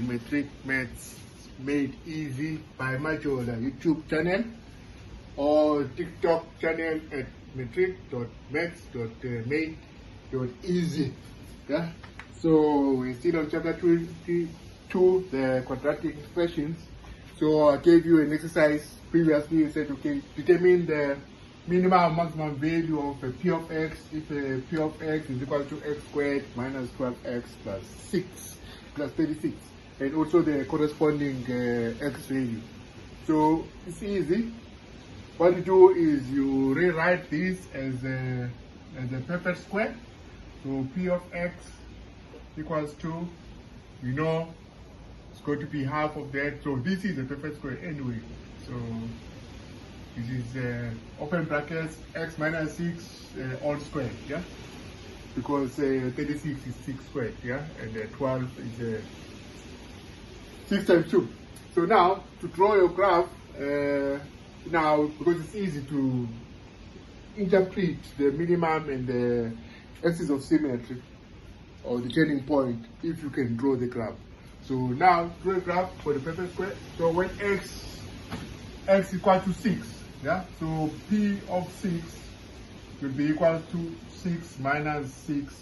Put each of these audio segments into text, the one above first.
Geometric Maths Made Easy by Majola YouTube channel or TikTok channel at metric.maths.made.easy. Yeah. So we're still on chapter 22, the quadratic expressions. So I gave you an exercise previously. You said, okay, determine the minimum and maximum value of a p of x if a p of x is equal to x squared minus 12x plus 36, and also the corresponding x value. So it's easy. What you do is you rewrite this as a perfect square. So p of x equals to, you know, it's going to be half of that. So this is a perfect square anyway. So this is open brackets x minus 6 all squared, yeah, because 36 is 6 squared, yeah, and 12 is 6 times 2. So now to draw your graph, now because it's easy to interpret the minimum and the axis of symmetry or the turning point if you can draw the graph. So now draw a graph for the perfect square. So when x equal to 6, yeah, so p of 6 will be equal to 6 minus 6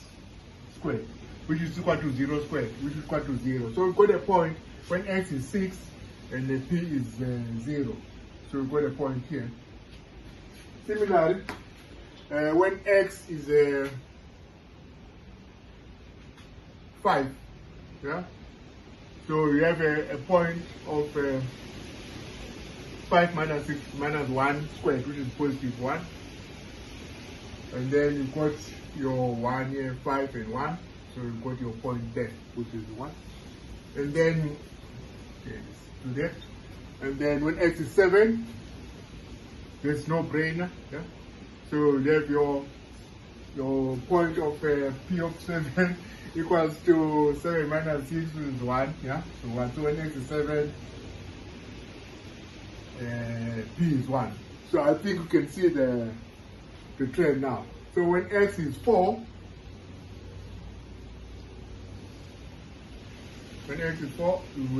squared, which is equal to 0 squared, which is equal to 0. So we've got a point when x is 6 and the p is 0. So we've got a point here. Similarly, when x is 5, yeah, so you have a point of 5 minus 6 minus 1 squared, which is positive 1. And then you got your 1 here, 5 and 1. So you got your point there, which is 1. And then, okay, do that. And then when x is 7, there's no brainer. Yeah? So you have your point of p of 7 equals to 7 minus 6, which is 1. Yeah? So 1. So when x is 7, p is 1. So I think you can see the trend now. So when x is 4, we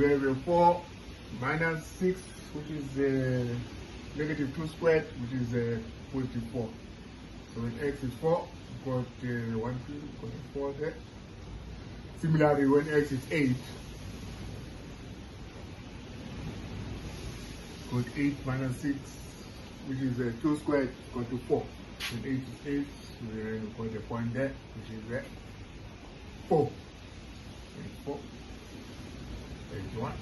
have a 4 minus 6, which is negative 2 squared, which is positive 4. So when x is 4, we got 1, 2, got a 4 there. Similarly, when x is 8, got 8 minus 6, which is 2 squared, got to 4. When 8 is 8, we got a point there, which is 4. 4. 1.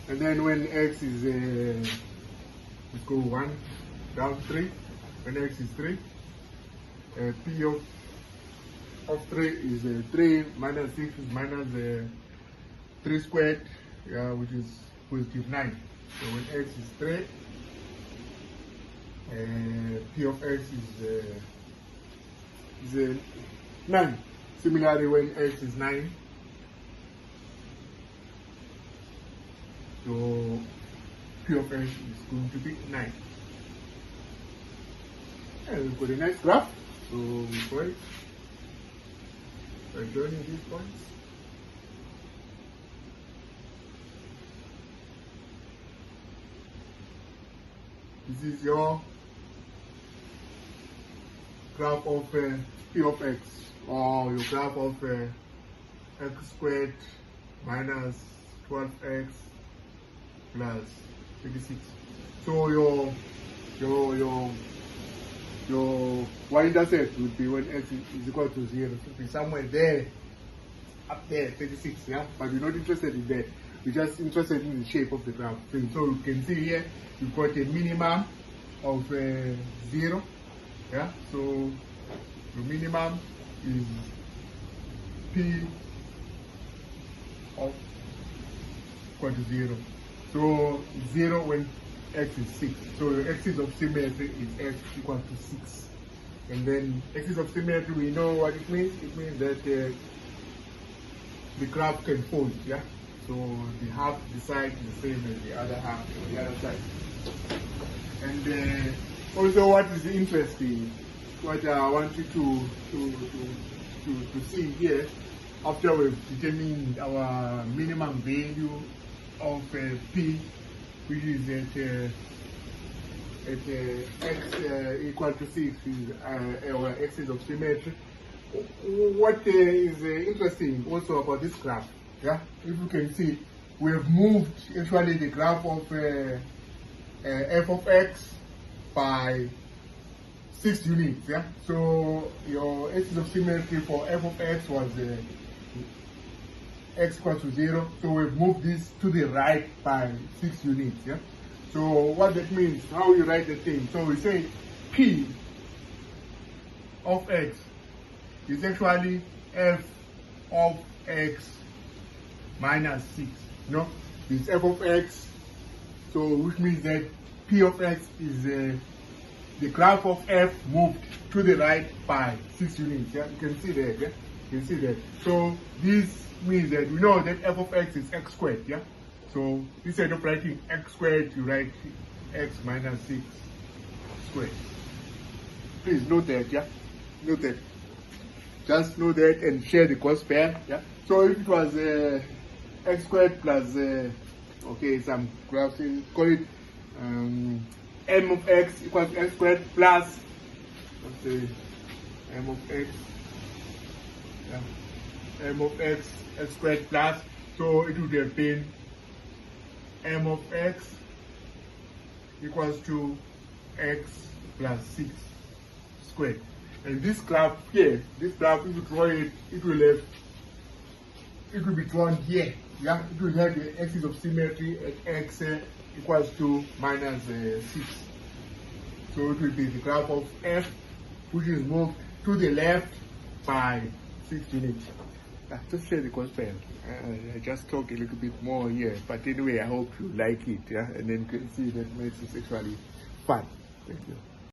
And then when x is, let's go 1, down 3. When x is 3, p of 3 is 3 minus 6 is minus 3 squared, yeah, which is positive 9. So when x is 3, p of x is 9. Similarly, when x is 9, so p of x is going to be 9. And we've got a nice graph. So we go it by joining these points. This is your graph of p of x, or your graph of x squared minus 12x plus 36. So your y-intercept would be when x is equal to 0. So it will be somewhere there, up there, 36. Yeah, but we're not interested in that. We're just interested in the shape of the graph. So you can see here, you've got a minimum of 0. Yeah, so the minimum is p of equal to 0. So 0 when x is 6. So the axis of symmetry is x equal to 6. And then axis of symmetry, we know what it means. It means that the graph can fold, yeah? So the half, the side is the same as the other half on the other side. And also what is interesting, what I want you to see here after we've determined our minimum value of P, which is at x equal to 6, is our axis of symmetry. What is interesting also about this graph, yeah, if you can see, we have moved actually the graph of f of x by 6 units, yeah. So your axis of symmetry for f of x was x equals to 0. So we've moved this to the right by 6 units, yeah. So what that means, how you write the thing. So we say P of x is actually f of x minus 6. No, it's f of x. So which means that P of x is the graph of f moved to the right by 6 units. Yeah, you can see that. Yeah, you can see that. So this means that we know that f of x is x squared. Yeah. So instead of writing x squared, you write x minus 6 squared. Please note that. Yeah, note that. Just know that and share the cost pair. Yeah. So if it was x squared plus okay, some graphs, call it m of x equals x squared plus, let's say, m of x, yeah, m of x squared plus, so it would have been m of x equals to x plus 6 squared. And this graph here, this graph, if you draw it, it will be drawn here. Yeah, it will have the axis of symmetry at x equals to minus 6. So it will be the graph of f, which is moved to the left by 6 units. Just share the concept. I just talk a little bit more here, but anyway, I hope you like it. Yeah, and then you can see that makes it actually fun. Thank you.